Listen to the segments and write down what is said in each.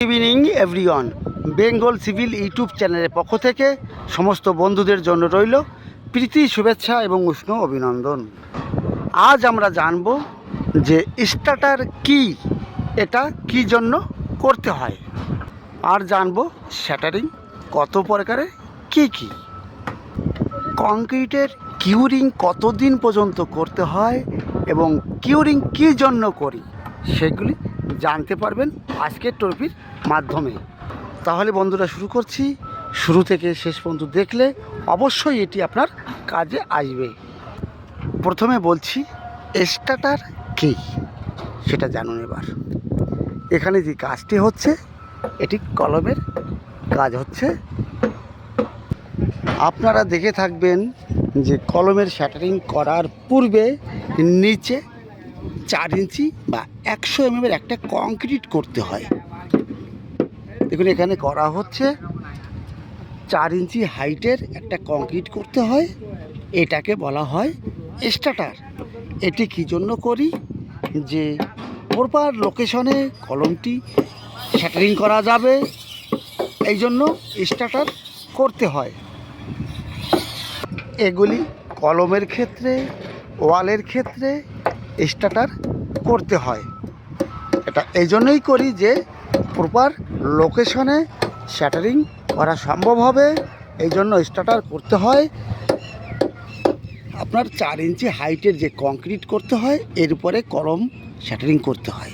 Evening everyone, Bengal civil YouTube চ্যানেলের পক্ষ থেকে সমস্ত বন্ধুদের জন্য রইল প্রীতি, শুভেচ্ছা এবং উষ্ণ অভিনন্দন। আজ আমরা জানব যে স্টার্টার কি, এটা কি জন্য করতে হয়, আর জানব শ্যাটারিং কত প্রকারের, কি কি, কংক্রিটের কিউরিং কতদিন পর্যন্ত করতে হয় এবং কিউরিং কী জন্য করি সেগুলি জানতে পারবেন আজকের টপির মাধ্যমে। তাহলে বন্ধুরা শুরু করছি। শুরু থেকে শেষ পর্যন্ত দেখলে অবশ্যই এটি আপনার কাজে আসবে। প্রথমে বলছি স্টার্টার কী, সেটা জানুন। এবার এখানে যে কাজটি হচ্ছে এটি কলমের কাজ হচ্ছে। আপনারা দেখে থাকবেন যে কলমের শ্যাটারিং করার পূর্বে নিচে 4 ইঞ্চি বা 100 mm একটা কংক্রিট করতে হয়। দেখুন এখানে করা হচ্ছে 4 ইঞ্চি হাইটের একটা কংক্রিট করতে হয়, এটাকে বলা হয় স্টার্টার। এটি কী জন্য করি, যে প্রপার লোকেশনে কলমটি শ্যাটারিং করা যাবে, এই জন্য স্টার্টার করতে হয়। এগুলি কলমের ক্ষেত্রে, ওয়ালের ক্ষেত্রে স্টার্টার করতে হয়। এটা এই জন্যই করি যে প্রপার লোকেশনে শ্যাটারিং করা সম্ভব হবে, এই জন্য স্টার্টার করতে হয়। আপনার 4 ইঞ্চি হাইটের যে কংক্রিট করতে হয়, এর উপরে কলম শ্যাটারিং করতে হয়।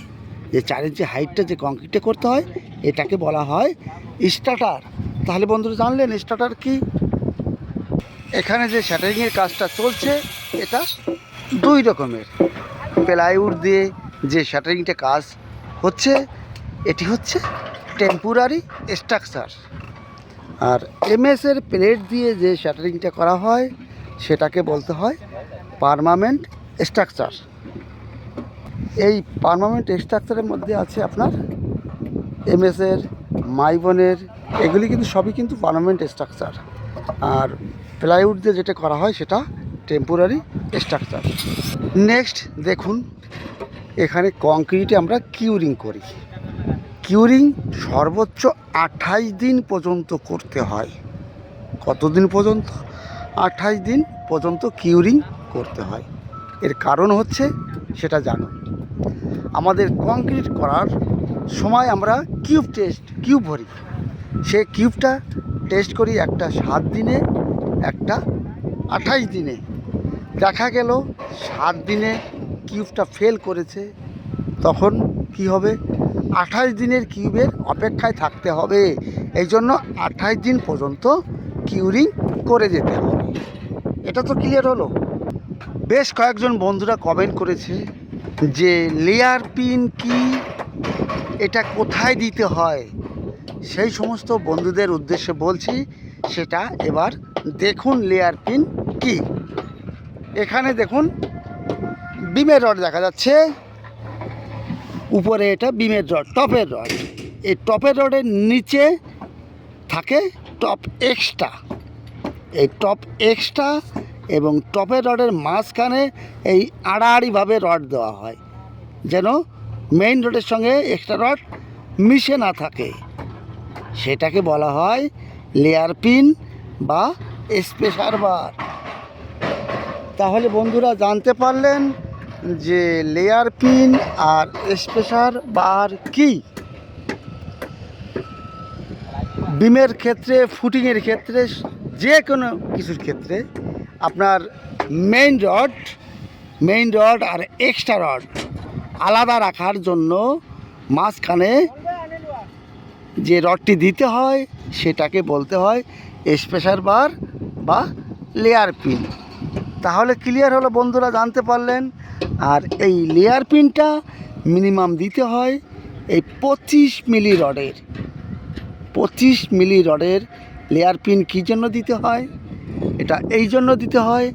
যে 4 ইঞ্চি হাইটটা যে কংক্রিটে করতে হয়, এটাকে বলা হয় স্টার্টার। তাহলে বন্ধুরা জানলেন স্টার্টার কি। এখানে যে শ্যাটারিংয়ের কাজটা চলছে এটা 2 রকমের। প্লাইউড দিয়ে যে শ্যাটারিংটা কাজ হচ্ছে এটি হচ্ছে টেম্পোরারি স্ট্রাকচার, আর এমএসের প্লেট দিয়ে যে শ্যাটারিংটা করা হয় সেটাকে বলতে হয় পার্মানেন্ট স্ট্রাকচার। এই পার্মানেন্ট স্ট্রাকচারের মধ্যে আছে আপনার এমএসের, মাইবনের, এগুলি কিন্তু সবই কিন্তু পার্মানেন্ট স্ট্রাকচার। আর প্লাইউড দিয়ে যেটা করা হয় সেটা টেম্পোরারি স্ট্রাকচার। নেক্সট দেখুন, এখানে কংক্রিটে আমরা কিউরিং করি। কিউরিং সর্বোচ্চ 28 দিন পর্যন্ত করতে হয়। কতদিন পর্যন্ত? 28 দিন পর্যন্ত কিউরিং করতে হয়। এর কারণ হচ্ছে সেটা জানুন। আমাদের কংক্রিট করার সময় আমরা কিউব ভরি। সে কিউবটা টেস্ট করি, একটা 7 দিনে, একটা 28 দিনে। দেখা গেল 7 দিনে কিউবটা ফেল করেছে, তখন কি হবে? 28 দিনের কিউবের অপেক্ষায় থাকতে হবে। এই জন্য 28 দিন পর্যন্ত কিউরিং করে যেতে হবে। এটা তো ক্লিয়ার হলো। বেশ কয়েকজন বন্ধুরা কমেন্ট করেছে যে লেয়ার পিন কি, এটা কোথায় দিতে হয়। সেই সমস্ত বন্ধুদের উদ্দেশ্যে বলছি, সেটা এবার দেখুন লেয়ার পিন কি। এখানে দেখুন বিমের রড দেখা যাচ্ছে, উপরে এটা বিমের রড, টপের রড। এই টপের রডের নিচে থাকে টপ এক্সট্রা। এই টপ এক্সট্রা এবং টপের রডের মাঝখানে এই আড়াআড়িভাবে রড দেওয়া হয়, যেন মেইন রডের সঙ্গে এক্সট্রা রড মিশে না থাকে। সেটাকে বলা হয় লেয়ার পিন বা স্পেশার বার। তাহলে বন্ধুরা জানতে পারলেন যে লেয়ার পিন আর স্পেশার বার কি। বিমের ক্ষেত্রে, ফুটিংয়ের ক্ষেত্রে, যে কোনো কিছুর ক্ষেত্রে আপনার মেইন রড আর এক্সট্রা রড আলাদা রাখার জন্য মাঝখানে যে রডটি দিতে হয় সেটাকে বলতে হয় স্পেশার বার বা লেয়ার পিন। তাহলে ক্লিয়ার হলো বন্ধুরা, জানতে পারলেন। আর এই লেয়ার পিনটা মিনিমাম দিতে হয় এই 25 মিলি রডের। 25 মিলি রডের লেয়ার পিন কী জন্য দিতে হয়? এটা এই জন্য দিতে হয়